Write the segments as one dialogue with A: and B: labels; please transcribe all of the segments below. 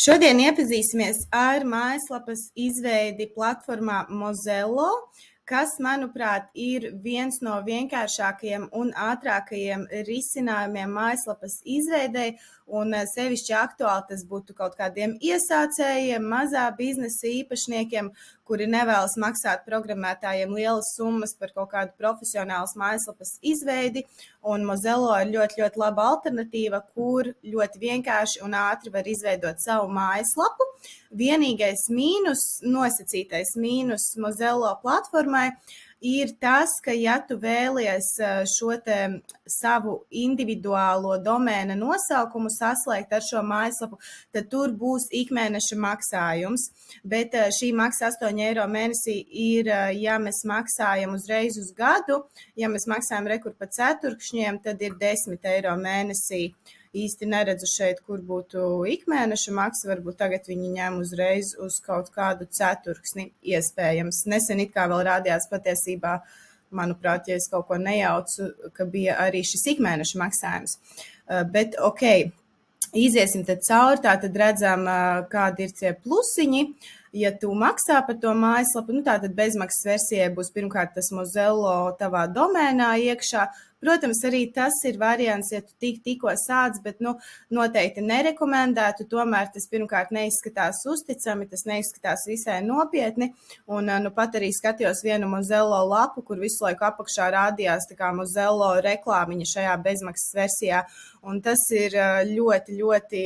A: Šodien iepazīsimies ar mājaslapas izveidi platformā Mozello, kas, manuprāt, ir viens no vienkāršākajiem un ātrākajiem risinājumiem mājaslapas izveidei, un sevišķi aktuāli tas būtu kaut kādiem iesācējiem, mazā biznesa īpašniekiem, kuri nevēlas maksāt programmētājiem lielas summas par kaut kādu profesionālas mājaslapas izveidi, un Mozello ir ļoti, ļoti laba alternatīva, kur ļoti vienkārši un ātri var izveidot savu mājaslapu. Vienīgais nosacītais mīnus Mozello platformai ir tas, ka ja tu vēlies šo te savu individuālo domēna nosaukumu saslēgt ar šo mājaslapu, tad tur būs ikmēneša maksājums, bet šī maksa 8 eiro mēnesī ir, ja mēs maksājam uzreiz uz gadu, ja mēs maksājam rekur pa ceturkšņiem, tad ir 10 eiro mēnesī. Īsti neredzu šeit, kur būtu ikmēneša maksa, varbūt tagad viņi ņem uzreiz uz kaut kādu ceturksni iespējams. Nesen it kā vēl rādījās patiesībā, manuprāt, ja es kaut ko nejaucu, ka bija arī šis ikmēneša maksājums. Bet ok, iziesim tad cauri, tā tad redzam, kādi ir tie plusiņi. Ja tu maksā par to mājaslapu, tā tad bezmaksas versijai būs pirmkārt tas Mozello tavā domēnā iekšā. Protams, arī tas ir variants, ja tu tikko sāc, bet noteikti nerekomendētu. Tomēr tas pirmkārt neizskatās uzticami, tas neizskatās visai nopietni. Un pat arī skatījos vienu Mozello lapu, kur visu laiku apakšā rādījās tā kā Mozello reklāmiņa šajā bezmaksas versijā. Un tas ir ļoti, ļoti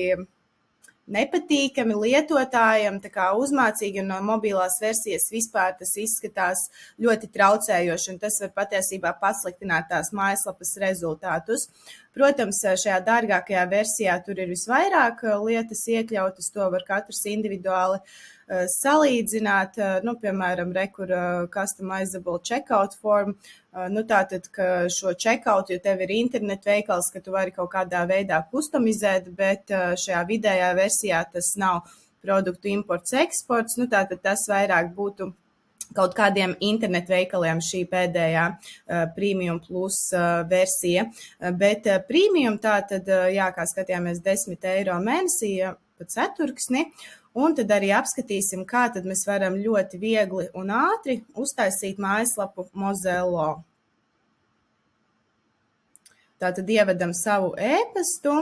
A: nepatīkami lietotājiem, tā kā uzmācīgi, un no mobilās versijas vispār tas izskatās ļoti traucējoši, un tas var patiesībā pasliktināt tās mājaslapas rezultātus. Protams, šajā dārgākajā versijā tur ir visvairāk lietas iekļautas, to var katrs individuāli salīdzināt, piemēram, rekur customizable checkout form, tātad, ka šo checkout, jo tev ir internet veikals, ka tu vari kaut kādā veidā customizēt, bet šajā vidējā versijā tas nav produktu imports, eksports, tātad tas vairāk būtu kaut kādiem internetu veikaliem šī pēdējā Premium Plus versija, bet Premium tātad, kā skatījāmies 10 eiro mēnesī pa ceturksni, un tad arī apskatīsim, kā tad mēs varam ļoti viegli un ātri uztaisīt mājaslapu Mozello. Tātad ievedam savu e-pastu.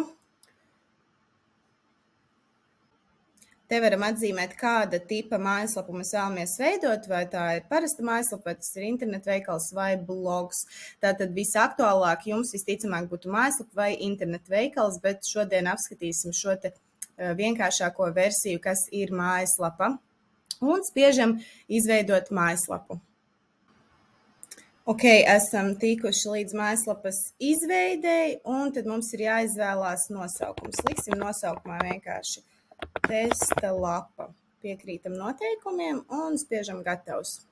A: Te varam atzīmēt, kāda tipa mājaslapu mēs vēlamies veidot, vai tā ir parasta mājaslapa, vai tas ir internetu veikals vai blogs. Tātad visaktuālāk jums visticamāk būtu mājaslapa vai internetu veikals, bet šodien apskatīsim šo te vienkāršāko versiju, kas ir mājaslapa, un spiežam izveidot mājaslapu. Ok, esam tikuši līdz mājaslapas izveidei, un tad mums ir jāizvēlās nosaukums. Liksim nosaukumā vienkārši testa lapa. Piekrītam noteikumiem un spiežam gatavs.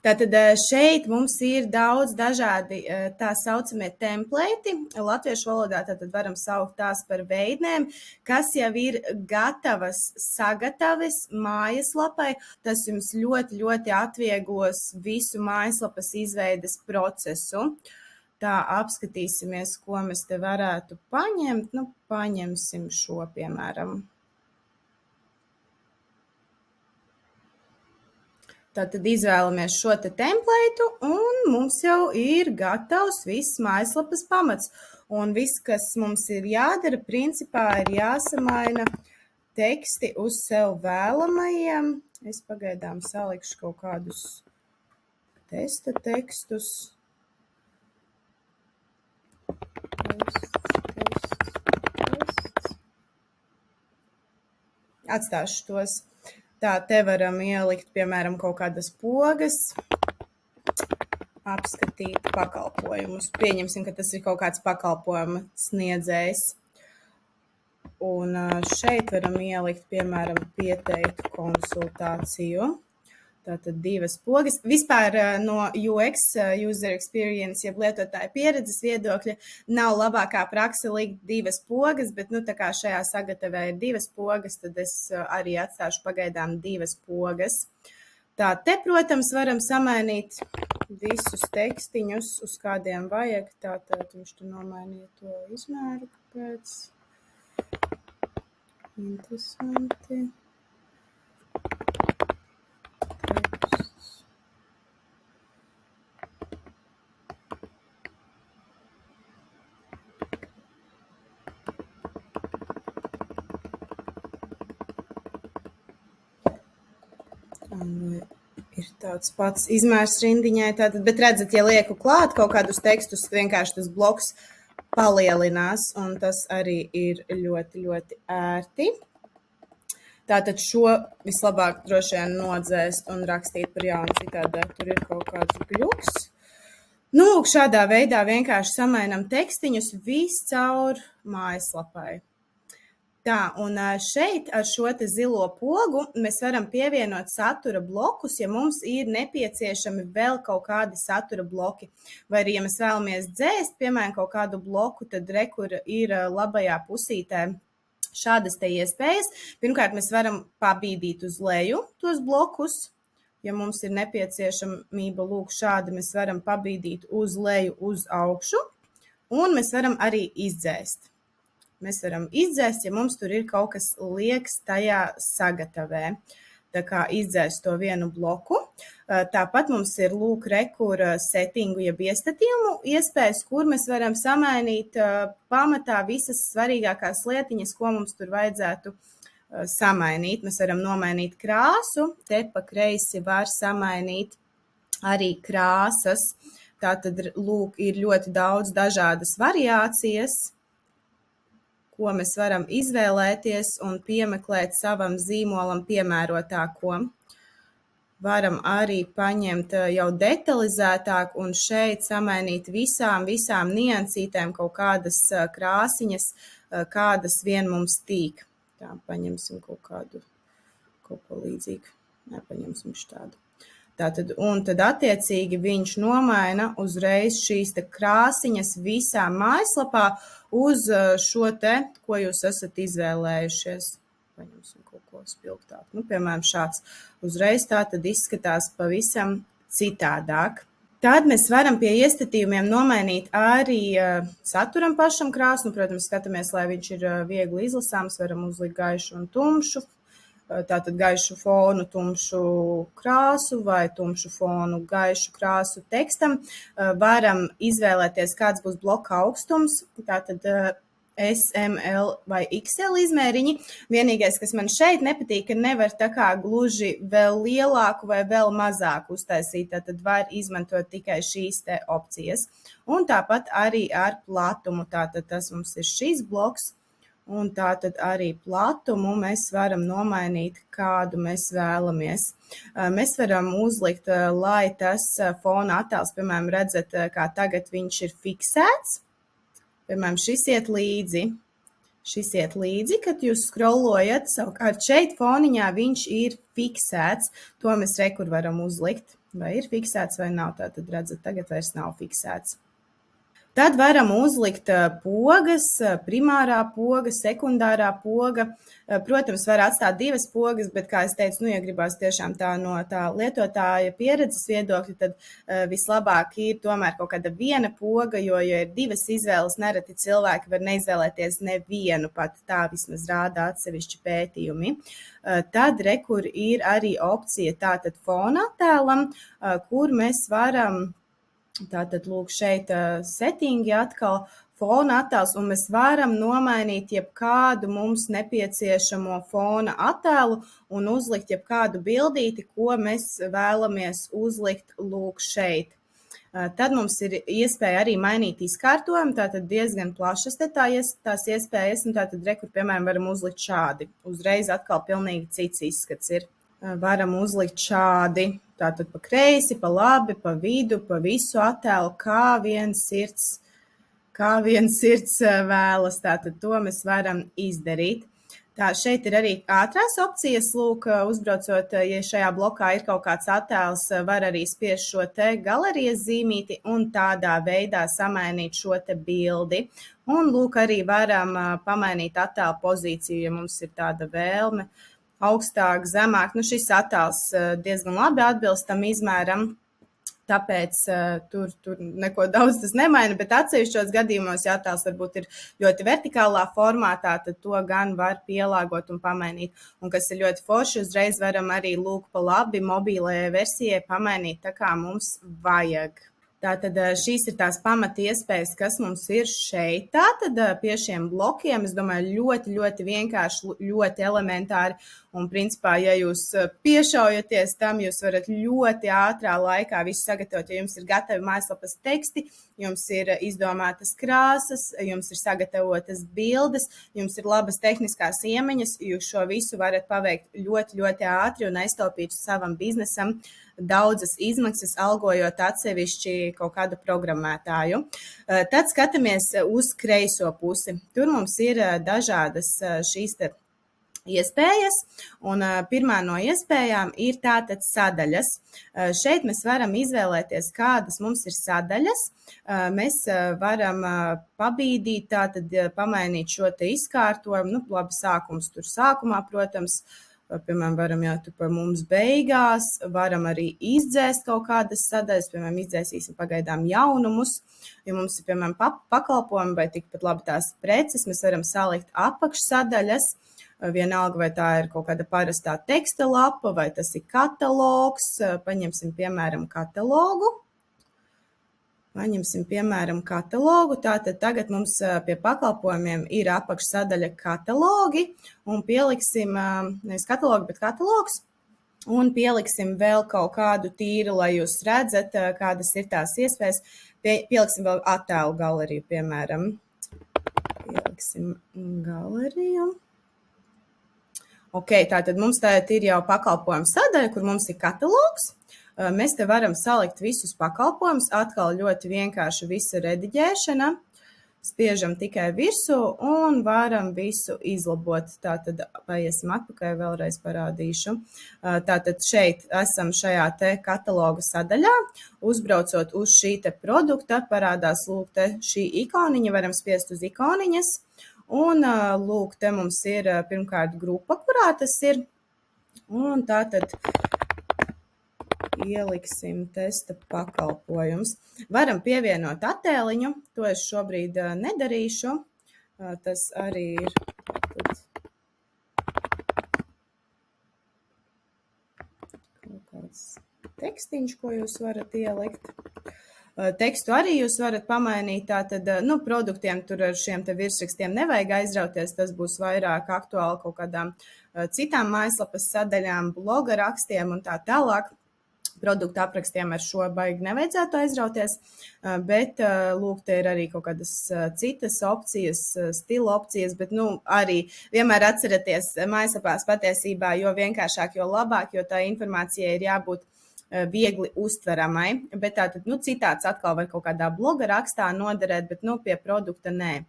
A: Tātad šeit mums ir daudz dažādi tā saucamie templēti. Latviešu valodā tātad varam saukt tās par veidnēm, kas jau ir gatavas sagataves mājaslapai. Tas jums ļoti, ļoti atvieglos visu mājaslapas izveides procesu. Tā apskatīsimies, ko mēs te varētu paņemt. Paņemsim šo, piemēram. Tātad izvēlamies šo te templētu, un mums jau ir gatavs viss mājaslapas pamats. Un viss, kas mums ir jādara, principā ir jāsamaina teksti uz sev vēlamajiem. Es pagaidām salikšu kaut kādus testa tekstus. Atstāšu tos. Tā, te varam ielikt, piemēram, kaut kādas pogas, apskatīt pakalpojumus. Pieņemsim, ka tas ir kaut kāds pakalpojuma sniedzējs. Un šeit varam ielikt, piemēram, pieteikt konsultāciju. Tātad 2 pogas. Vispār no UX, User Experience, jeb lietotāja pieredzes viedokļa, nav labākā praksa likt 2 pogas, bet tā kā šajā sagatavē ir 2 pogas, tad es arī atstāšu pagaidām 2 pogas. Tā, te, protams, varam samainīt visus tekstiņus, uz kādiem vajag. Tātad viņš tu nomainīja to izmēru, kāpēc. Interesanti. Ir tāds pats izmērs rindiņai, tātad, bet redzat, ja lieku klāt kaut kādus tekstus, vienkārši tas bloks palielinās, un tas arī ir ļoti, ļoti ērti. Tātad šo vislabāk droši vien nodzēst un rakstīt par jaunu, citādi tur ir kaut kāds gļuks. Nu, šādā veidā vienkārši samainam tekstiņus viscaur mājaslapai. Tā, un šeit ar šo te zilo pogu mēs varam pievienot satura blokus, ja mums ir nepieciešami vēl kaut kādi satura bloki. Vai arī, ja mēs vēlamies dzēst, piemēram, kaut kādu bloku, tad rekur ir labajā pusītē šādas te iespējas. Pirmkārt, mēs varam pabīdīt uz leju tos blokus. Ja mums ir nepieciešamība lūk šādi, mēs varam pabīdīt uz leju, uz augšu, un mēs varam arī izdzēst. Mēs varam izdzēst, ja mums tur ir kaut kas liekas tajā sagatavē. Tā kā izdzēst to vienu bloku. Tāpat mums ir lūk rekur settingu, jeb iestatījumu iespējas, kur mēs varam samainīt pamatā visas svarīgākās lietiņas, ko mums tur vajadzētu samainīt. Mēs varam nomainīt krāsu, te pa kreisi var samainīt arī krāsas. Tātad lūk ir ļoti daudz dažādas variācijas, ko mēs varam izvēlēties un piemeklēt savam zīmolam piemērotāko. Varam arī paņemt jau detalizētāk un šeit samainīt visām niansītēm kaut kādas krāsiņas, kādas vien mums tīk. Tā, paņemsim kaut ko līdzīgu. Nepaņemsim štādu. Tātad, un tad attiecīgi viņš nomaina uzreiz šīs te krāsiņas visā mājaslapā uz šo te, ko jūs esat izvēlējušies. Paņemsim kaut ko spilgtāk. Nu, piemēram, šāds uzreiz tā tad izskatās pavisam citādāk. Tad mēs varam pie iestatījumiem nomainīt arī saturam pašam krāsu. Nu, protams, skatāmies, lai viņš ir viegli izlasāms, varam uzlikt gaišu un tumšu. Tātad gaišu fonu, tumšu krāsu vai tumšu fonu, gaišu krāsu tekstam. Varam izvēlēties, kāds būs bloka augstums, tātad SML vai XL izmēriņi. Vienīgais, kas man šeit nepatīk, ka nevar tā kā gluži vēl lielāku vai vēl mazāku uztaisīt, tātad var izmantot tikai šīs te opcijas. Un tāpat arī ar platumu, tātad tas mums ir šīs bloks. Un tātad arī platumu mēs varam nomainīt, kādu mēs vēlamies. Mēs varam uzlikt, lai tas fona attēls, piemēram, redzat, kā tagad viņš ir fiksēts. Piemēram, šis iet līdzi, kad jūs scrollojat, savukārt šeit foniņā viņš ir fiksēts. To mēs rekur varam uzlikt, vai ir fiksēts vai nav. Tātad redzat, tagad vairs nav fiksēts. Tad varam uzlikt pogas, primārā poga, sekundārā poga. Protams, var atstāt divas pogas, bet, kā es teicu, ja gribās tiešām tā no tā lietotāja pieredzes viedokļa, tad vislabāk ir tomēr kaut kāda viena poga, jo, ja ir divas izvēles, nereti cilvēki var neizvēlēties nevienu, pat tā vismaz rāda atsevišķi pētījumi. Tad rekur ir arī opcija tātad fona attēlam, kur mēs varam tātad lūk šeit settingi atkal fona attēls, un mēs varam nomainīt jebkādu mums nepieciešamo fona attēlu un uzlikt jebkādu bildīti, ko mēs vēlamies uzlikt lūk šeit. Tad mums ir iespēja arī mainīt izkārtojumu, tātad diezgan plašas tās iespējas, un tātad rekur, piemēram, varam uzlikt šādi. Uzreiz atkal pilnīgi cits izskats ir. Varam uzlikt šādi, tātad pa kreisi, pa labi, pa vidu, pa visu attēlu, kā viens sirds vēlas, tātad to mēs varam izdarīt. Tā, šeit ir arī ātrās opcijas, lūk, uzbraucot, ja šajā blokā ir kaut kāds attēls, var arī spiest šo te galerijas zīmīti un tādā veidā samainīt šo te bildi. Un lūk, arī varam pamainīt attēlu pozīciju, ja mums ir tāda vēlme. Augstāk, zemāk, šis attēls diezgan labi atbilst tam izmēram. Tāpēc tur neko daudz tas nemaina, bet atsevišķos gadījumos, ja tās varbūt ir ļoti vertikālā formātā, tad to gan var pielāgot un pamainīt. Un kas ir ļoti forši, uzreiz varam arī lūk pa labi mobilajai versijai pamainīt tā, kā mums vajag. Tātad šīs ir tās pamata iespējas, kas mums ir šeit. Tātad pie šiem blokiem, es domāju, ļoti, ļoti vienkārši, ļoti elementāri. Un principā, ja jūs piešaujaties tam, jūs varat ļoti ātrā laikā visu sagatavot, ja jums ir gatavi mājaslapas teksti, jums ir izdomātas krāsas, jums ir sagatavotas bildes, jums ir labas tehniskās iemaņas, jūs šo visu varat paveikt ļoti, ļoti ātri un aiztaupīt savam biznesam daudzas izmaksas, algojot atsevišķi kaut kādu programmētāju. Tad skatāmies uz kreiso pusi. Tur mums ir dažādas šīs te iespējas, un pirmā no iespējām ir tātad sadaļas. Šeit mēs varam izvēlēties, kādas mums ir sadaļas. Mēs varam pabīdīt, tātad pamainīt šo te izkārtojumu. Labi, sākums tur sākumā, protams, piemēram, varam jātur par mums beigās, varam arī izdzēst kaut kādas sadaļas, piemēram, izdzēsīsim pagaidām jaunumus, ja mums ir, piemēram, pakalpojumi vai tikpat labi tās preces, mēs varam salikt apakšsadaļas, vienalga, vai tā ir kaut kāda parastā teksta lapa, vai tas ir katalogs, paņemsim, piemēram, katalogu. Tātad tagad mums pie pakalpojumiem ir apakšsadaļa katalogi un pieliksim, nevis katalogi, bet katalogs, un pieliksim vēl kaut kādu tīru, lai jūs redzat, kādas ir tās iespējas. Pieliksim vēl attēlu galeriju, piemēram. Pieliksim galeriju. Ok, tātad mums tagad ir jau pakalpojumu sadaļa, kur mums ir katalogs. Mēs te varam salikt visus pakalpojumus, atkal ļoti vienkārši visa rediģēšana, spiežam tikai virsū un varam visu izlabot. Tātad paiesim atpakaļ, vēlreiz parādīšu. Tātad šeit esam šajā te kataloga sadaļā, uzbraucot uz šī te produkta, parādās lūk te šī ikoniņa, varam spiest uz ikoniņas, un lūk te mums ir pirmkārt grupa, kurā tas ir, un tātad ieliksim testa pakalpojums. Varam pievienot attēliņu, to es šobrīd nedarīšu. Tas arī ir kaut kāds tekstiņš, ko jūs varat ielikt. Tekstu arī jūs varat pamainīt, tātad, produktiem tur ar šiem te virsrakstiem nevajag aizrauties, tas būs vairāk aktuāli kaut kādām citām mājaslapas sadaļām, bloga rakstiem un tā tālāk. Produktu aprakstiem ar šo baigi nevajadzētu aizrauties, bet, lūk, te ir arī kaut kādas citas opcijas, stila opcijas, bet, arī vienmēr atceraties mājaslapās patiesībā, jo vienkāršāk, jo labāk, jo tā informācija ir jābūt viegli uztveramai, bet tātad, citāts atkal var kaut kādā bloga rakstā noderēt, bet, pie produkta nē.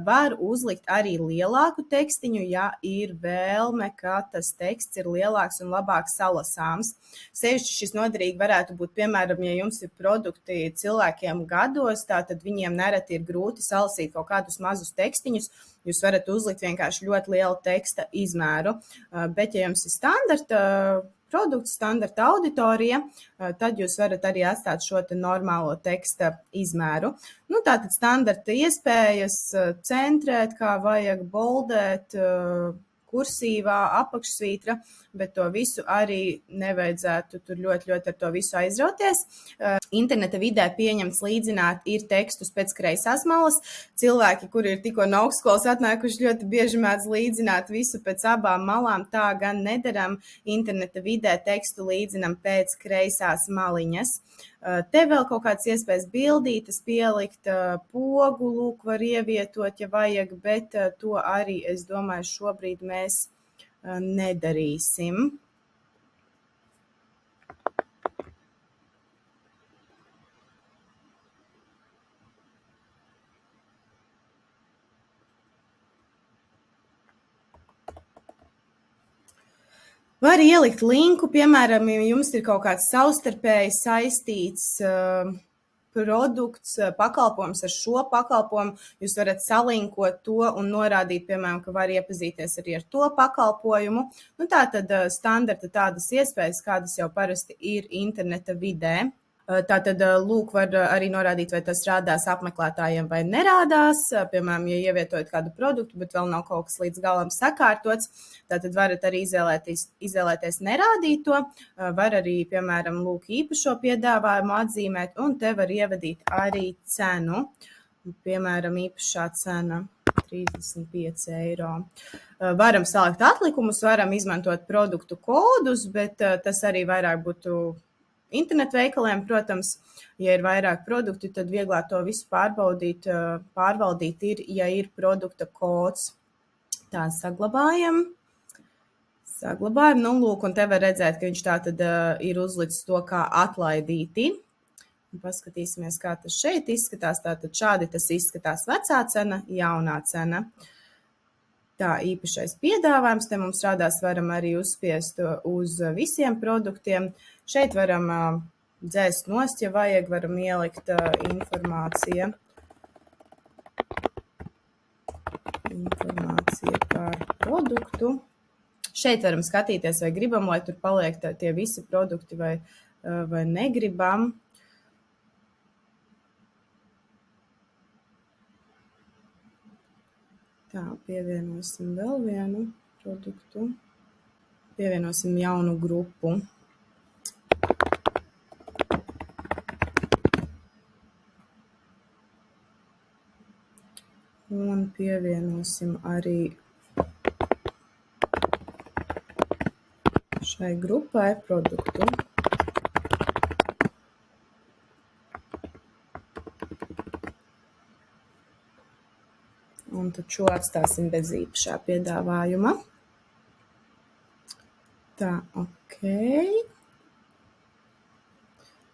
A: Var uzlikt arī lielāku tekstiņu, ja ir vēlme, ka tas teksts ir lielāks un labāk salasāms. Sevišķi šis noderīgi varētu būt, piemēram, ja jums ir produkti cilvēkiem gados, tātad viņiem nereti ir grūti salasīt kaut kādus mazus tekstiņus, jūs varat uzlikt vienkārši ļoti lielu teksta izmēru, bet ja jums ir standarta produkts, standarta auditorija, tad jūs varat arī atstāt šo te normālo teksta izmēru. Tātad standarta iespējas centrēt, kā vajag boldēt, kursīvā, apakšsvītra, bet to visu arī nevajadzētu tur ļoti ar to visu aizrauties. Interneta vidē pieņemts līdzināt ir tekstus pēc kreisās malas. Cilvēki, kuri ir tikko no augstskolas atnākuši, ļoti bieži mēdz līdzināt visu pēc abām malām. Tā gan nedaram. Interneta vidē tekstu līdzinam pēc kreisās maliņas. Te vēl kaut kādas iespējas bildītas pielikt, pogu, lūk, var ievietot, ja vajag, bet to arī, es domāju, šobrīd mēs nedarīsim. Var ielikt linku, piemēram, ja jums ir kaut kāds savstarpēji saistīts produkts, pakalpojums ar šo pakalpojumu, jūs varat salinkot to un norādīt, piemēram, ka var iepazīties arī ar to pakalpojumu. Tātad standarta tādas iespējas, kādas jau parasti ir interneta vidē. Tātad, lūk, var arī norādīt, vai tas rādās apmeklētājiem vai nerādās. Piemēram, ja ievietojat kādu produktu, bet vēl nav kaut kas līdz galam sakārtots, tātad varat arī izvēlēties nerādīt to. Var arī, piemēram, lūk, īpašo piedāvājumu atzīmēt, un te var ievadīt arī cenu. Piemēram, īpašā cena 35 eiro. Varam salikt atlikumus, varam izmantot produktu kodus, bet tas arī vairāk būtu internetu veikaliem, protams, ja ir vairāk produktu, tad vieglāk to visu pārvaldīt ir, ja ir produkta kods. Tā saglabājam. Nu, lūk, un te var redzēt, ka viņš tā tad ir uzlicis to kā atlaidīti. Paskatīsimies, kā tas šeit izskatās. Tātad šādi tas izskatās vecā cena, jaunā cena. Tā īpašais piedāvājums, te mums rādās, varam arī uzspiest uz visiem produktiem. Šeit varam dzēst nost, ja vajag, varam ielikt informācija par produktu. Šeit varam skatīties, vai gribam, lai tur paliek tie visi produkti, vai negribam. Tā, pievienosim vēl vienu produktu. Pievienosim jaunu grupu. Un pievienosim arī šai grupai produktu. Un tad šo atstāsim bez īpašā piedāvājuma. Tā, ok.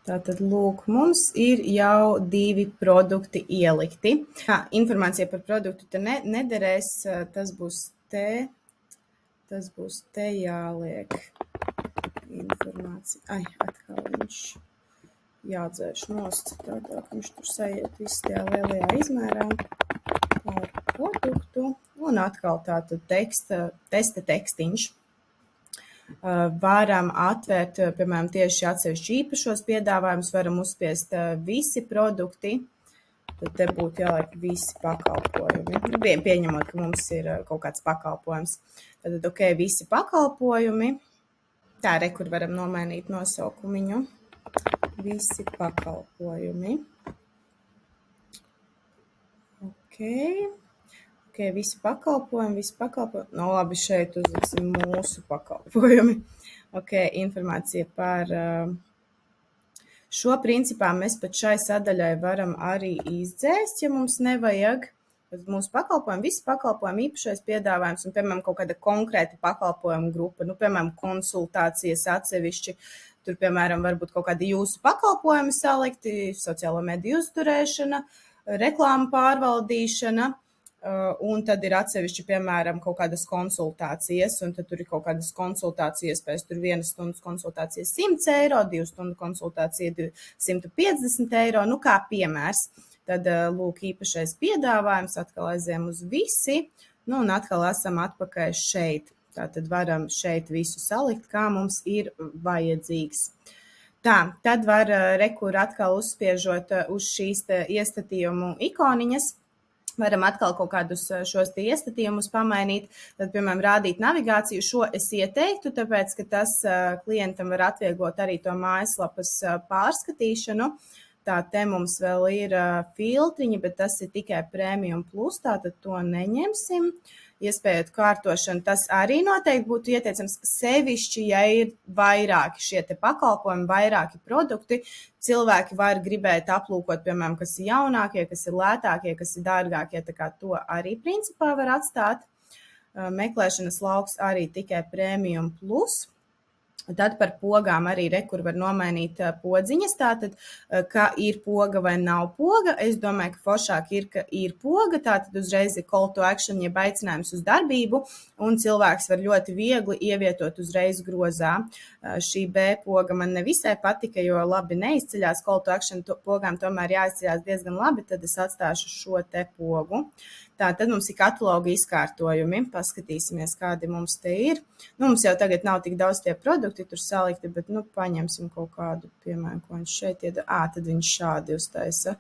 A: Tātad, lūk, mums ir jau 2 produkti ielikti. Informācija par produktu te nederēs, tas būs te jāliek informācija. Atkal viņš jādzēš nost, citādāk viņš tur sajiet viss tajā lielajā izmērā par produktu. Un atkal tātad testa tekstiņš. Varam atvērt, piemēram, tieši atsevišķi īpašos piedāvājumus, varam uzspiest visi produkti, tad te būtu jāliek visi pakalpojumi. Pieņemot, ka mums ir kaut kāds pakalpojums. Tad, ok, visi pakalpojumi. Tā, kur varam nomainīt nosaukumiņu. Visi pakalpojumi. Ok, visi pakalpojumi. No, labi, šeit uzliksim mūsu pakalpojumi. Ok, informācija par šo principā mēs pat šai sadaļai varam arī izdzēst, ja mums nevajag. Mūsu pakalpojumi, visi pakalpojumi, īpašais piedāvājums un, piemēram, kaut kāda konkrēta pakalpojuma grupa, piemēram, konsultācijas atsevišķi. Tur, piemēram, varbūt kaut kādi jūsu pakalpojumi salikti, sociālo mediju uzturēšana, reklāmu pārvaldīšana. Un tad ir atsevišķi, piemēram, kaut kādas konsultācijas, un tad tur ir kaut kādas konsultācijas, pēc tur 1 stundas konsultācijas 100 eiro, 2 stundu konsultācija 150 eiro, kā piemērs. Tad, lūk, īpašais piedāvājums, atkal aizējam uz visi, un atkal esam atpakaļ šeit. Tātad varam šeit visu salikt, kā mums ir vajadzīgs. Tā, tad var rekur atkal uzspiežot uz šīs iestatījumu ikoniņas. Varam atkal kaut kādus šos iestatījumus pamainīt, tad, piemēram, rādīt navigāciju. Šo es ieteiktu, tāpēc, ka tas klientam var atvieglot arī to mājaslapas pārskatīšanu. Tā te mums vēl ir filtriņi, bet tas ir tikai Premium Plus, tātad to neņemsim. Iespējot kārtošanu, tas arī noteikti būtu ieteicams sevišķi, ja ir vairāki šie te pakalpojumi, vairāki produkti. Cilvēki var gribēt aplūkot, piemēram, kas ir jaunākie, kas ir lētākie, kas ir dārgākie, tā kā to arī principā var atstāt. Meklēšanas lauks arī tikai Premium Plus. Tad par pogām arī rekur var nomainīt podziņas, tātad, ka ir poga vai nav poga. Es domāju, ka foršāk ir, ka ir poga, tātad uzreiz ir call to action, jeb aicinājums uz darbību, un cilvēks var ļoti viegli ievietot uzreiz grozā. Šī B poga man nevisai patika, jo labi neizceļās, call to action pogām tomēr jāizceļās diezgan labi, tad es atstāšu šo te pogu. Tā, tad mums ir kataloga izkārtojumi. Paskatīsimies, kādi mums te ir. Nu, mums jau tagad nav tik daudz tie produkti tur salikti, bet, nu, paņemsim kaut kādu, piemēram, ko viņš šeit iedod. Tad viņš šādi uztaisa.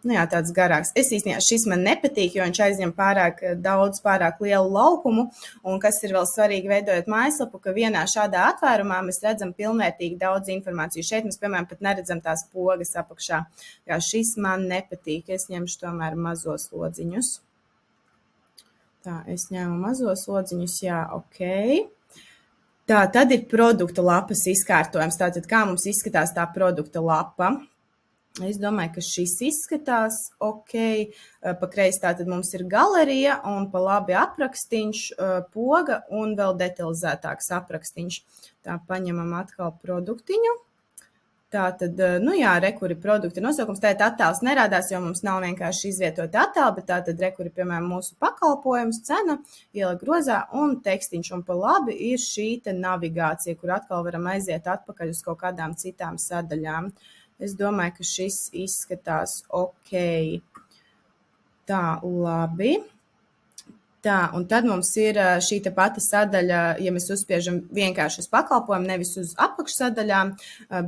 A: Nu jā, tāds garāks. Es īstenībā šis man nepatīk, jo viņš aizņem pārāk lielu laukumu, un kas ir vēl svarīgi veidojot mājaslapu, ka vienā šādā atvērumā mēs redzam pilnvērtīgi daudz informāciju. Šeit mēs, piemēram, pat neredzam tās pogas apakšā. Jā, šis man nepatīk. Es ņemšu tomēr mazos lodziņus. Tā, es ņēmu mazos lodziņus, jā, ok. Tā, tad ir produkta lapas izkārtojums. Tātad, kā mums izskatās tā produkta lapa? Es domāju, ka šis izskatās ok. Pa kreisi tātad mums ir galerija un pa labi aprakstīņš, poga un vēl detalizētāks aprakstīņš. Tā, paņemam atkal produktiņu. Tātad, nu jā, rekuri produkta nosaukums. Tātad attēls nerādās, jo mums nav vienkārši izvietot attēlu, bet tātad rekuri, piemēram, mūsu pakalpojums, cena, iela grozā un tekstiņš. Un pa labi ir šī te navigācija, kur atkal varam aiziet atpakaļ uz kaut kādām citām sadaļām. Es domāju, ka šis izskatās ok. Tā, labi. Tā, un tad mums ir šī te pati sadaļa, ja mēs uzspiežam vienkārši uz pakalpojumu, nevis uz apakšsadaļām,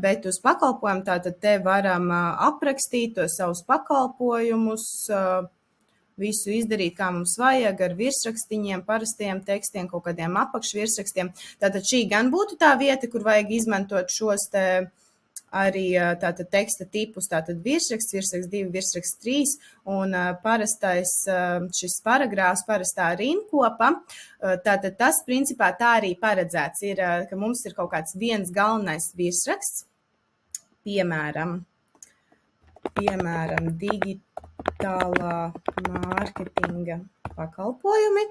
A: bet uz pakalpojumu, tātad te varam aprakstīt tos savus pakalpojumus, visu izdarīt, kā mums vajag, ar virsrakstiņiem, parastiem tekstiem, kaut kādiem apakšvirsrakstiem. Tātad šī gan būtu tā vieta, kur vajag izmantot šos te arī tātad teksta tipus, tātad virsraksts 2, virsraksts 3 un parastais šis paragrāfs, parastā rindkopa. Tātad tas principā tā arī paredzēts ir, ka mums ir kaut kāds viens galvenais virsraksts, piemēram, digitālā mārketinga pakalpojumi,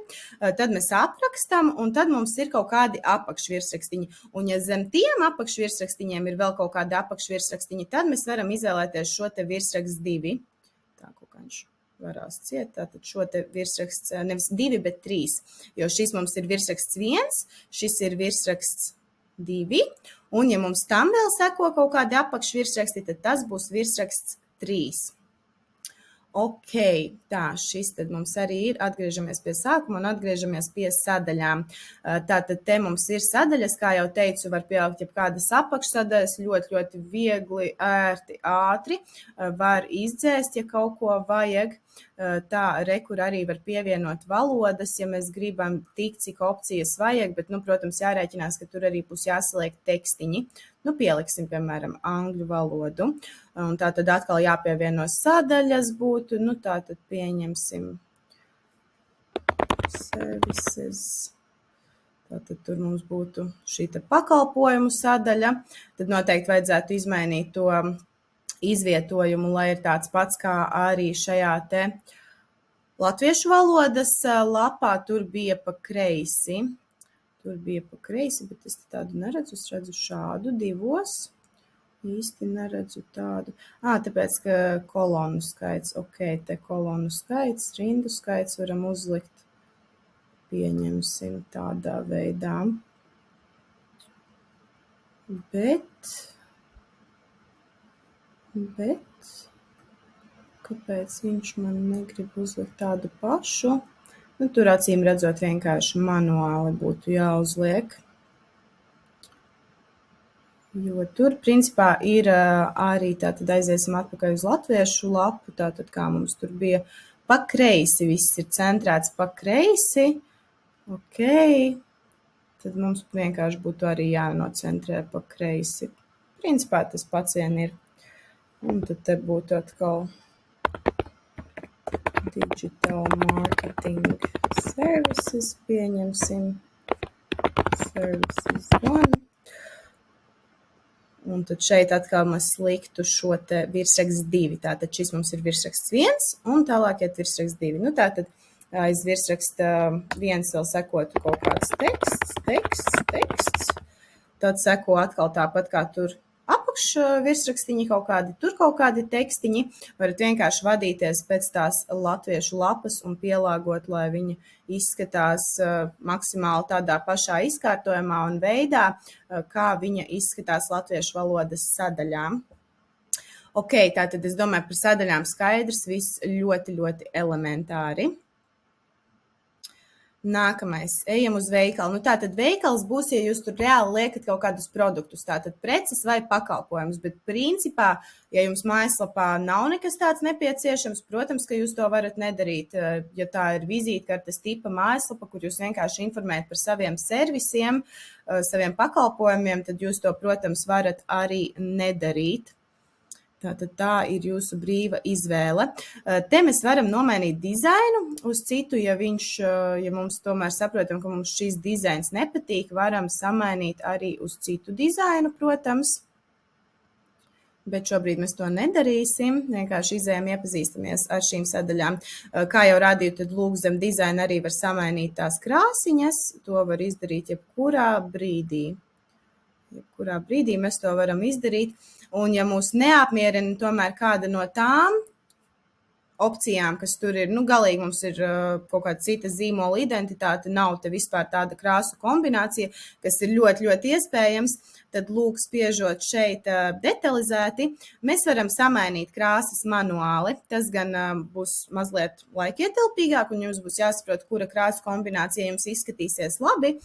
A: tad mēs aprakstam, un tad mums ir kaut kādi apakšvirsrakstiņi. Un ja zem tiem apakšvirsrakstiņiem ir vēl kaut kādi apakšvirsrakstiņi, tad mēs varam izvēlēties šo te virsraksts 2. Tā, kaut kā viņš varās ciet, tātad šo te virsraksts, nevis 2, bet 3, jo šis mums ir virsraksts 1, šis ir virsraksts 2, un ja mums tam vēl seko kaut kādi apakšvirsraksti, tad tas būs virsraksts 3. Ok, tā, šis tad mums arī ir, atgriežamies pie sākuma un atgriežamies pie sadaļām. Tātad te mums ir sadaļas, kā jau teicu, var pielikt jebkādas apakšsadaļas, ļoti viegli, ērti, ātri, var izdzēst, ja kaut ko vajag. Tā, rekur arī var pievienot valodas, ja mēs gribam tik, cik opcijas vajag, bet, nu, protams, jārēķinās, ka tur arī būs jāsaliek tekstiņi. Nu, pieliksim, piemēram, angļu valodu. Un tā tad atkal jāpievieno sadaļas būtu, nu, tā tad pieņemsim services. Tātad tur mums būtu šī te pakalpojumu sadaļa. Tad noteikti vajadzētu izmainīt to izvietojumu, lai ir tāds pats kā arī šajā te latviešu valodas lapā. Tur bija pa kreisi. Bet es tādu neredzu. Es redzu šādu 2. Īsti neredzu tādu. Tāpēc, ka kolonu skaits. Ok, te kolonu skaits, rindu skaits varam uzlikt. Pieņemsim tādā veidā. Bet kāpēc viņš man negrib uzlikt tādu pašu? Nu, tur acīm redzot vienkārši manuāli būtu jāuzliek. Jo tur, principā, ir arī, tātad aiziesim atpakaļ uz latviešu lapu, tātad kā mums tur bija pa kreisi, viss ir centrēts pa kreisi. Ok, tad mums vienkārši būtu arī jānocentrē pa kreisi. Principā tas pats vien ir. Un tad te būtu atkal digital marketing services, pieņemsim services 1. Un tad šeit atkal mēs liktu šo te virsraksts 2. Tātad šis mums ir virsraksts 1 un tālāk iet virsraksts 2. Nu, tātad aiz virsraksta 1 vēl sekotu kaut kāds teksts. Tad seko atkal tāpat kā tur apakšvirsrakstiņi tur kaut kādi tekstiņi. Varat vienkārši vadīties pēc tās latviešu lapas un pielāgot, lai viņi izskatās maksimāli tādā pašā izkārtojumā un veidā, kā viņa izskatās latviešu valodas sadaļām. Ok, tātad es domāju par sadaļām skaidrs, viss ļoti elementāri. Nākamais, ejam uz veikalu. Tātad veikals būs, ja jūs tur reāli liekat kaut kādus produktus, tātad preces vai pakalpojumus, bet principā, ja jums mājaslapā nav nekas tāds nepieciešams, protams, ka jūs to varat nedarīt, ja tā ir vizītkartes tipa mājaslapa, kur jūs vienkārši informējat par saviem servisiem, saviem pakalpojumiem, tad jūs to, protams, varat arī nedarīt. Tātad tā ir jūsu brīva izvēle. Te mēs varam nomainīt dizainu uz citu, ja mums tomēr saprotam, ka mums šis dizains nepatīk, varam samainīt arī uz citu dizainu, protams. Bet šobrīd mēs to nedarīsim, vienkārši izējām iepazīstamies ar šīm sadaļām. Kā jau rādīju, tad lūk, zem dizaina arī var samainīt tās krāsiņas, to var izdarīt jebkurā brīdī. Jebkurā brīdī mēs to varam izdarīt. Un ja mūs neapmierina tomēr kāda no tām opcijām, kas tur ir, galīgi mums ir kaut kāda cita zīmola identitāte, nav te vispār tāda krāsu kombinācija, kas ir ļoti, ļoti iespējams, tad lūk, spiežot šeit detalizēti, mēs varam samainīt krāsas manuāli. Tas gan būs mazliet laikietilpīgāk, un jums būs jāsaprot, kura krāsu kombinācija jums izskatīsies labi,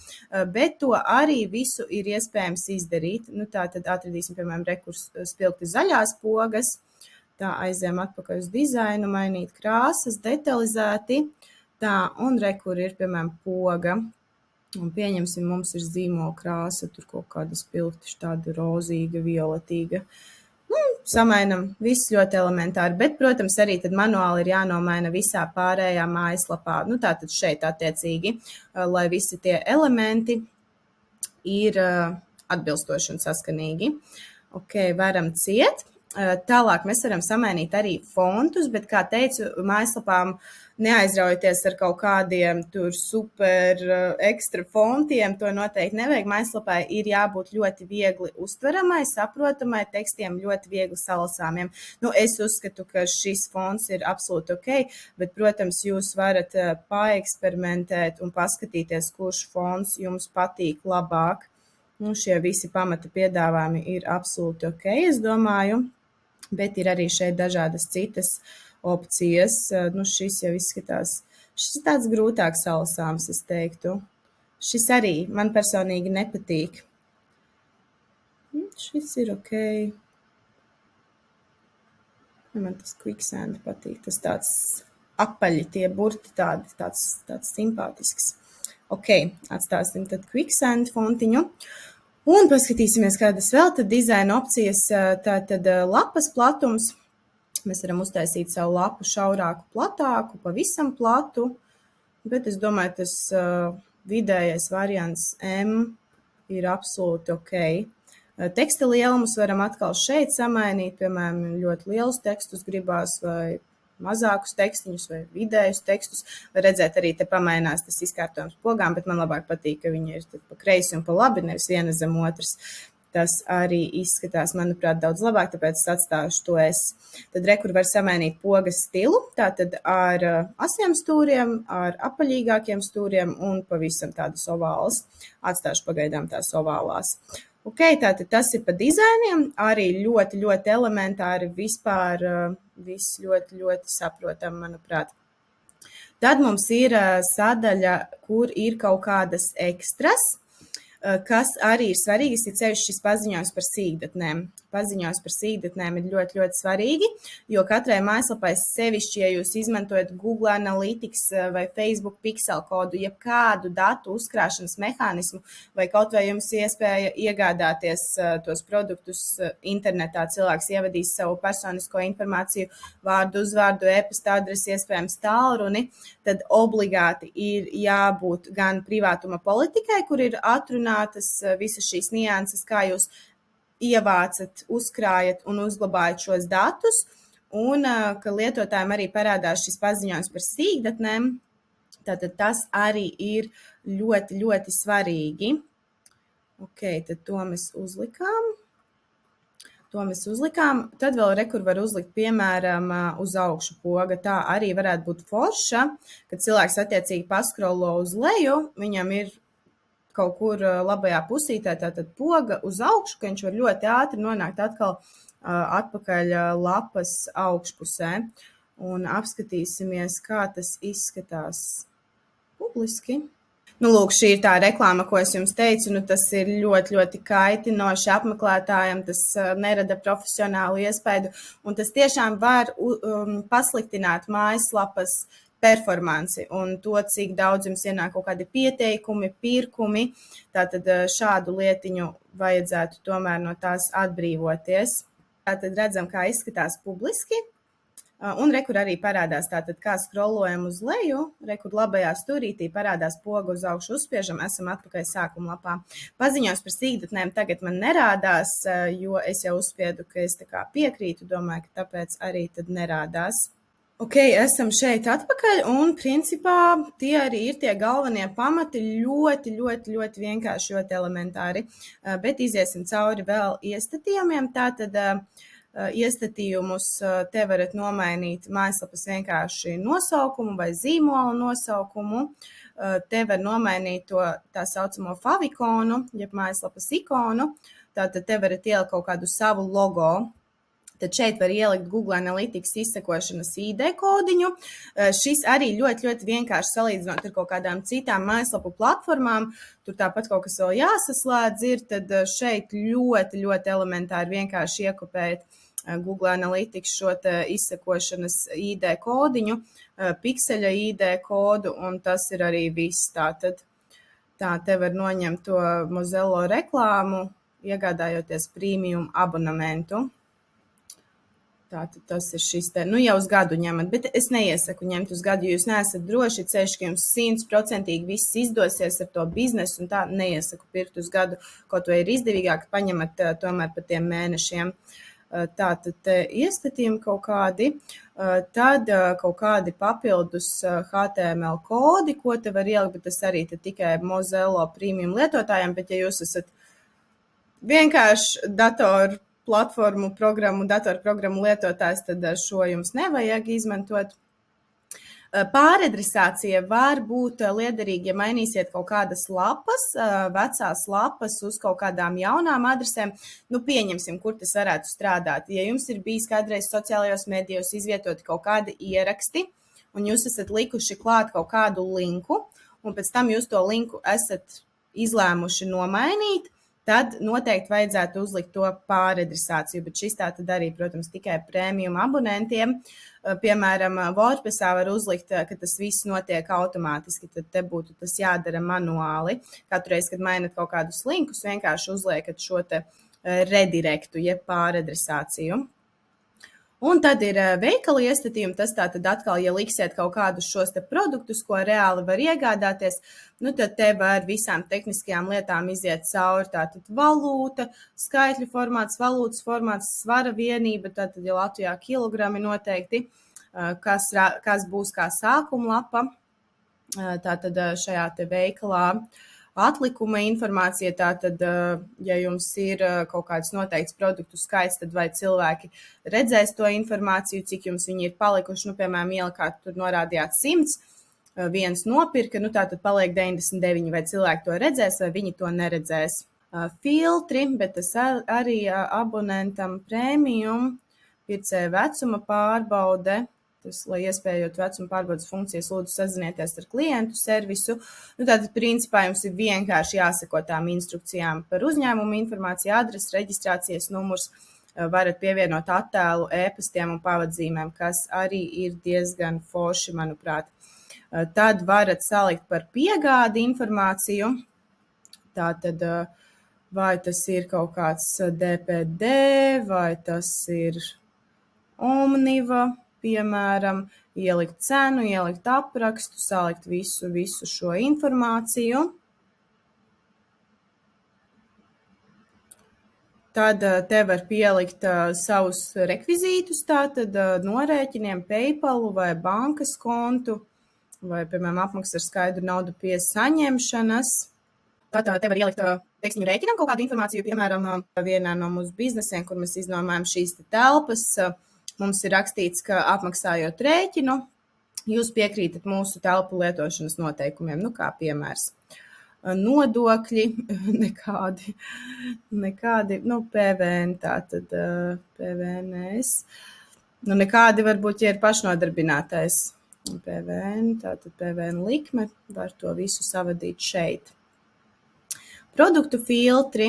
A: bet to arī visu ir iespējams izdarīt. Tā tad atradīsim, piemēram, rekurs spilgti zaļās pogas. Tā aizējām atpakaļ uz dizainu, mainīt krāsas, detalizēti. Tā, un kur ir, piemēram, poga. Un pieņemsim, mums ir zīmola krāsa, tur kaut kāda spilgti, tāda rozīga, violetīga. Samainam, viss ļoti elementāri, bet, protams, arī tad manuāli ir jānomaina visā pārējā mājaslapā. Tātad šeit attiecīgi, lai visi tie elementi ir atbilstoši un saskanīgi. Ok, varam ciet. Tālāk mēs varam samainīt arī fontus, bet, kā teicu, mājaslapām neaizraujieties ar kaut kādiem tur super ekstra fontiem, to noteikti nevajag. Mājaslapai ir jābūt ļoti viegli uztveramai, saprotamai, tekstiem ļoti viegli salasāmiem. Es uzskatu, ka šis fonts ir absolūti ok, bet, protams, jūs varat paeksperimentēt un paskatīties, kurš fonts jums patīk labāk. Šie visi pamata piedāvājumi ir absolūti ok, es domāju. Bet ir arī šeit dažādas citas opcijas. Šis jau izskatās, šis tāds grūtāk salasāms, es teiktu. Šis arī man personīgi nepatīk. Šis ir ok. Man tas quicksand patīk, tas tāds apaļi, tie burti tāds simpātisks. Ok, atstāsim tad quicksand fontiņu. Un paskatīsimies, kādas vēl tad dizaina opcijas, tātad lapas platums. Mēs varam uztaisīt savu lapu šaurāku, platāku, pavisam platu, bet es domāju, tas vidējais variants M ir absolūti ok. Teksta lielumus varam atkal šeit samainīt, piemēram, ļoti lielus tekstus gribās vai mazākus tekstiņus vai vidējus tekstus. Var redzēt, arī te pamainās tas izkārtojums pogām, bet man labāk patīk, ka viņi ir pa kreisi un pa labi, nevis viena zem otras. Tas arī izskatās, manuprāt, daudz labāk, tāpēc es atstāšu to es. Tad kur var samainīt pogas stilu, tātad ar asiem stūriem, ar apaļīgākiem stūriem un pavisam tādas ovālas. Atstāšu pagaidām tās ovālās. Ok, tātad tas ir pa dizainiem, arī ļoti, ļoti elementāri, vispār viss ļoti, ļoti saprotam, manuprāt. Tad mums ir sadaļa, kur ir kaut kādas ekstras, kas arī ir svarīgas, ir ceļš šis paziņojums par sīkdatnēm. Paziņojums par sīkdatnēm ir ļoti, ļoti svarīgi, jo katrai mājaslapai sevišķi, ja jūs izmantojat Google Analytics vai Facebook pixel kodu, jeb kādu datu uzkrāšanas mehānismu, vai kaut vai jums iespēja iegādāties tos produktus internetā, cilvēks ievadīs savu personisko informāciju, vārdu, uzvārdu, e-pasta adresi, iespējams tālruni, tad obligāti ir jābūt gan privātuma politikai, kur ir atrunātas visas šīs nianses, kā jūs ievācat, uzkrājat un uzglabājat šos datus, un ka lietotājiem arī parādās šis paziņojums par sīkdatnēm, tātad tas arī ir ļoti, ļoti svarīgi. Ok, tad to mēs uzlikām. Tad vēl rekur var uzlikt, piemēram, uz augšu poga. Tā arī varētu būt forša, kad cilvēks attiecīgi paskrolo uz leju, viņam ir kaut kur labajā pusītē, tātad poga uz augšu, ka viņš var ļoti ātri nonākt atkal atpakaļ lapas augšpusē. Un apskatīsimies, kā tas izskatās publiski. Nu, lūk, šī ir tā reklāma, ko es jums teicu. Nu, tas ir ļoti, ļoti kaitinoši apmeklētājiem. Tas nerada profesionālu iespaidu. Un tas tiešām var pasliktināt mājaslapas performanci un to, cik daudz jums ienāk kaut kādi pieteikumi, pirkumi. Tātad šādu lietiņu vajadzētu tomēr no tās atbrīvoties. Tātad redzam, kā izskatās publiski. Un rekur arī parādās tātad, kā scrollojam uz leju, rekur labajā stūrītī parādās poga uz augšu uzspiežam, esam atpakaļ sākuma lapā. Paziņos par sīkdatnēm tagad man nerādās, jo es jau uzspiedu, ka es tā kā piekrītu, domāju, ka tāpēc arī tad nerādās. Ok, esam šeit atpakaļ un principā tie arī ir tie galvenie pamati, ļoti, ļoti, ļoti vienkārši, ļoti elementāri, bet iziesim cauri vēl iestatījumiem, tātad iestatījumus te varat nomainīt mājaslapas vienkārši nosaukumu vai zīmola nosaukumu. Te var nomainīt to tā saucamo faviconu, jeb mājaslapas ikonu. Tātad te varat ielikt kaut kādu savu logo. Tad šeit var ielikt Google Analytics izsekošanas ID kodiņu. Šis arī ļoti, ļoti vienkārši salīdzinot ar kaut kādām citām mājaslapu platformām. Tur tāpat kaut kas vēl jāsaslēdz ir, tad šeit ļoti, ļoti elementāri vienkārši iekopēt Google Analytics šo izsekošanas ID kodiņu, pikseļa ID kodu, un tas ir arī viss. Tātad te var noņemt to Mozello reklāmu, iegādājoties premium abonementu. Tātad tas ir šis te, jau uz gadu ņemat, bet es neiesaku ņemt uz gadu, jo jūs neesat droši, ceļš, ka jums 100% viss izdosies ar to biznesu, un tā neiesaku pirkt uz gadu, kaut vai ir izdevīgāk, paņemat tomēr pa tiem mēnešiem. Tātad iestatījumi kaut kādi, tad kaut kādi papildus HTML kodi, ko te var ielikt, bet tas arī tikai Mozello premium lietotājiem, bet ja jūs esat vienkārši datorprogrammu lietotājs, tad šo jums nevajag izmantot. Pāradresācija var būt liederīga, ja mainīsiet kaut kādas lapas, vecās lapas uz kaut kādām jaunām adresēm. Pieņemsim, kur tas varētu strādāt. Ja jums ir bijis kādreiz sociālajos medijos izvietoti kaut kādi ieraksti, un jūs esat likuši klāt kaut kādu linku, un pēc tam jūs to linku esat izlēmuši nomainīt, tad noteikti vajadzētu uzlikt to pāradresāciju, bet šis tā tad arī, protams, tikai premium abonentiem. Piemēram, WordPressā var uzlikt, ka tas viss notiek automātiski, tad te būtu tas jādara manuāli. Katru reizi, kad mainat kaut kādus linkus, vienkārši uzliekat šo te redirektu, jeb pāradresāciju. Un tad ir veikala iestatījumi, tas tātad atkal, ja liksiet kaut kādus šos te produktus, ko reāli var iegādāties, tad te var visām tehniskajām lietām iziet cauri, tātad valūta, skaitļu formāts, valūtas formāts, svara vienība, tātad jau Latvijā kilogrami noteikti, kas būs kā sākuma lapa, tātad šajā te veikalā. Atlikuma informācija, tātad, ja jums ir kaut kāds noteikts produktu skaits, tad vai cilvēki redzēs to informāciju, cik jums viņi ir palikuši, piemēram, ielikāt, tur norādījāt 100, viens nopirka, tātad paliek 99, vai cilvēki to redzēs, vai viņi to neredzēs. Filtri, bet tas arī abonentam premium, pircēja vecuma pārbaude. Lai iespējot vecuma pārbaudes funkcijas, lūdzu sazinieties ar klientu servisu. Tātad, principā, jums ir vienkārši jāseko tām instrukcijām par uzņēmumu informāciju, adresi, reģistrācijas numurs, varat pievienot attēlu, e-pastiem un pavadzīmēm, kas arī ir diezgan forši, manuprāt. Tad varat salikt par piegādi informāciju. Tātad, vai tas ir kaut kāds DPD, vai tas ir Omniva, piemēram, ielikt cenu, ielikt aprakstu, salikt visu šo informāciju. Tad te var pielikt savus rekvizītus, tātad norēķiniem, PayPalu vai bankas kontu, vai, piemēram, apmaksas ar skaidru naudu pie saņemšanas. Tad te var ielikt, teiksim, rēķinam kaut kādu informāciju, piemēram, vienā no mūsu biznesiem, kur mēs iznomājam šīs telpas, mums ir rakstīts, ka apmaksājot rēķinu, jūs piekrītat mūsu telpu lietošanas noteikumiem, kā piemērs. Nodokļi, nekādi, PVN, tātad PVNS, nekādi varbūt, ja ir pašnodarbinātais. PVN, tātad PVN likme, var to visu savadīt šeit. Produktu filtri,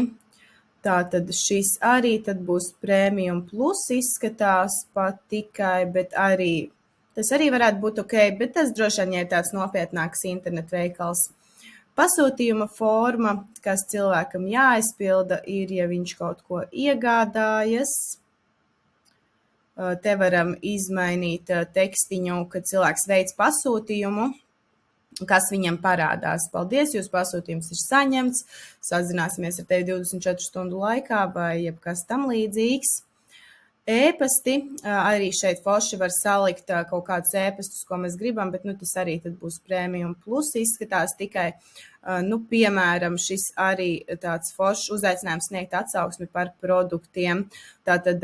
A: tātad šis arī tad būs Premium Plus izskatās pat tikai, bet arī, tas arī varētu būt ok, bet tas droši vien ir tāds nopietnāks internetveikals. Pasūtījuma forma, kas cilvēkam jāaizpilda, ir, ja viņš kaut ko iegādājas. Te varam izmainīt tekstiņu, kad cilvēks veic pasūtījumu, kas viņam parādās. Paldies, jūsu pasūtījums ir saņemts, sazināsimies ar tevi 24 stundu laikā vai jebkas tam līdzīgs. Ēpasti, arī šeit forši var salikt kaut kādus ēpastus, ko mēs gribam, bet tas arī tad būs Premium Plus izskatās tikai, piemēram, šis arī tāds foršs uzaicinājums sniegt atsauksmi par produktiem. Tātad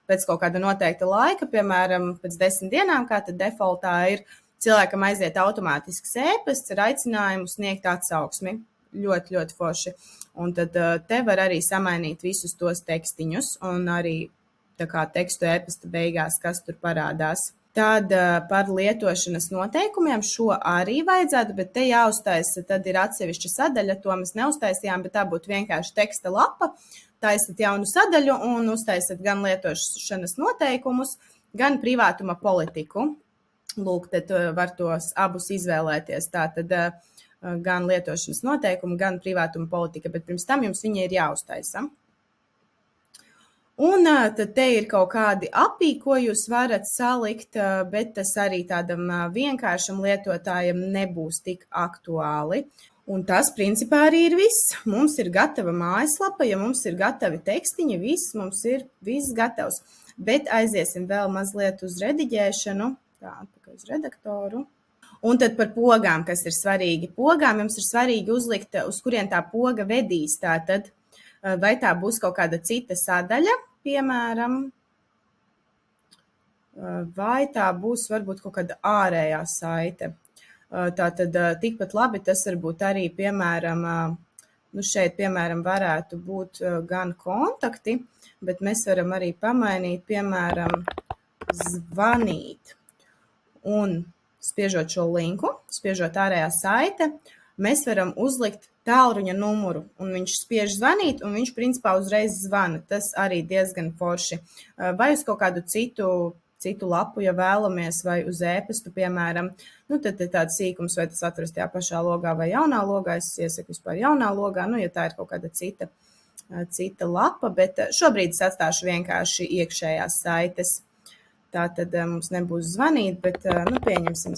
A: pēc kaut kāda noteikta laika, piemēram, pēc 10 dienām, kā tad defaultā ir, cilvēkam aiziet automātisks ēpasts ar aicinājumu sniegt atsauksmi. Ļoti, ļoti forši. Un tad te var arī samainīt visus tos tekstiņus un arī tā kā tekstu ēpasta beigās, kas tur parādās. Tad par lietošanas noteikumiem šo arī vajadzētu, bet te jāuztaisa, tad ir atsevišķa sadaļa, to mēs neuztaisījām, bet tā būtu vienkārši teksta lapa. Taisat jaunu sadaļu un uztaisat gan lietošanas noteikumus, gan privātuma politiku. Lūk, tad var tos abus izvēlēties. Tātad gan lietošanas noteikumi, gan privātuma politika, bet pirms tam jums viņi ir jāuztaisa. Un tad te ir kaut kādi API, ko jūs varat salikt, bet tas arī tādam vienkāršam lietotājam nebūs tik aktuāli. Un tas, principā, arī ir viss. Mums ir gatava mājaslapa, ja mums ir gatavi tekstiņi, mums ir viss gatavs. Bet aiziesim vēl mazliet uz rediģēšanu, atpakaļ uz redaktoru. Un tad par pogām, kas ir svarīgi. Pogām jums ir svarīgi uzlikt, uz kurien tā poga vedīs. Tātad, vai tā būs kaut kāda cita sadaļa, piemēram, vai tā būs varbūt kaut kāda ārējā saite. Tātad tikpat labi tas var būt arī, piemēram, šeit, piemēram, varētu būt gan kontakti, bet mēs varam arī pamainīt, piemēram, zvanīt. Un spiežot šo linku, spiežot ārējā saite, mēs varam uzlikt tālruņa numuru, un viņš spiež zvanīt, un viņš principā uzreiz zvana. Tas arī diezgan forši. Vai uz kaut kādu citu lapu, ja vēlamies, vai uz ēpastu, piemēram, tad tāds sīkums, vai tas atrast tajā pašā logā vai jaunā logā. Es iesaku vispār jaunā logā, ja tā ir kaut kāda cita lapa, bet šobrīd es atstāšu vienkārši iekšējās saites. Tātad mums nebūs zvanīt, bet pieņemsim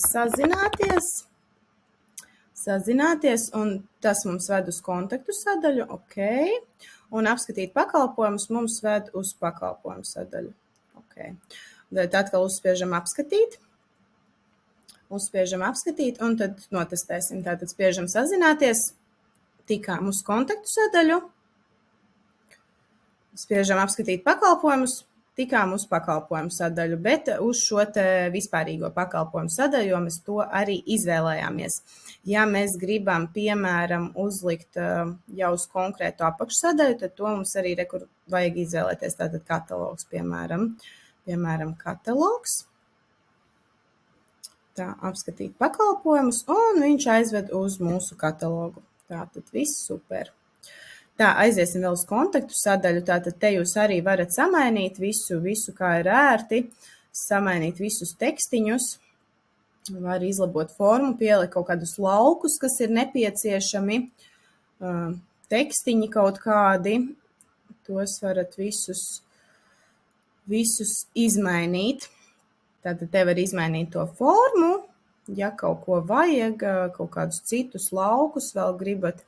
A: sazināties, un tas mums ved uz kontaktu sadaļu, ok, un apskatīt pakalpojumus mums ved uz pakalpojumu sadaļu, ok. Tad atkal uzspiežam apskatīt, un tad notestēsim, tātad spiežam sazināties, tikām uz kontaktu sadaļu, spiežam apskatīt pakalpojumus, tikām uz pakalpojumu sadaļu, bet uz šo te vispārīgo pakalpojumu sadaļu, jo mēs to arī izvēlējāmies. Ja mēs gribam, piemēram, uzlikt jau uz konkrētu apakšsadaļu, tad to mums arī vajag izvēlēties, tātad katalogs, piemēram, katalogs. Tā, apskatīt pakalpojumus, un viņš aizved uz mūsu katalogu. Tātad viss super. Tā, aiziesim vēl uz kontaktu sadaļu, tātad te jūs arī varat samainīt visu, kā ir ērti, samainīt visus tekstiņus, var izlabot formu, pielikt kaut kādus laukus, kas ir nepieciešami, tekstiņi kaut kādi, tos varat visus izmainīt. Tātad te var izmainīt to formu, ja kaut ko vajag, kaut kādus citus laukus vēl gribat.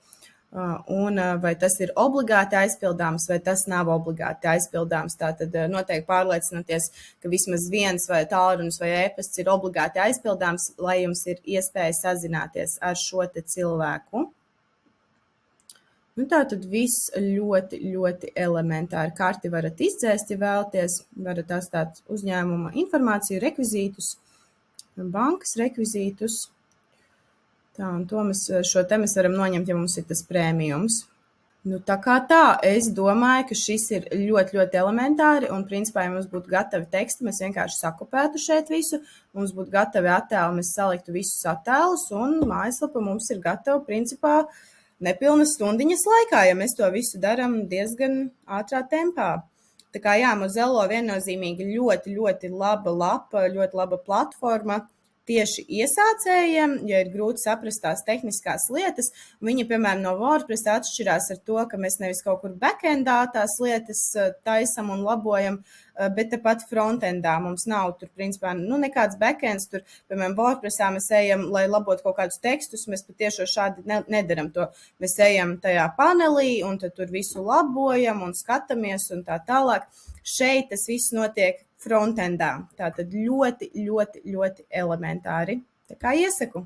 A: Un vai tas ir obligāti aizpildāms, vai tas nav obligāti aizpildāms. Tātad noteikti pārliecināties, ka vismaz viens vai tālrunis vai ēpasts ir obligāti aizpildāms, lai jums ir iespēja sazināties ar šo te cilvēku. Tātad viss ļoti, ļoti elementāri. Karti varat izdzēst, ja vēlaties, varat atstāt uzņēmuma informāciju, rekvizītus, bankas rekvizītus. Tā, un šo te mēs varam noņemt, ja mums ir tas prēmijums. Nu, tā kā tā, es domāju, ka šis ir ļoti, ļoti elementāri, un, principā, ja mums būtu gatavi teksti, mēs vienkārši sakopētu šeit visu, mums būtu gatavi attēli, mēs saliktu visus attēlus, un mājaslapa mums ir gatava, principā, nepilnas stundiņas laikā, ja mēs to visu daram diezgan ātrā tempā. Tā kā jā, Mozello viennozīmīgi ļoti, ļoti laba lapa, ļoti laba platforma, tieši iesācējiem, ja ir grūti saprast tās tehniskās lietas. Viņa, piemēram, no WordPress atšķirās ar to, ka mēs nevis kaut kur backendā tās lietas taisam un labojam, bet tepat frontendā mums nav tur, principā, nekāds backends. Tur, piemēram, WordPressā mēs ejam, lai labotu kaut kādus tekstus, mēs patiešām šādi nedaram to. Mēs ejam tajā panelī un tad tur visu labojam un skatāmies un tā tālāk. Šeit tas viss notiek frontendā. Tātad ļoti, ļoti, ļoti elementāri. Tā kā iesaku.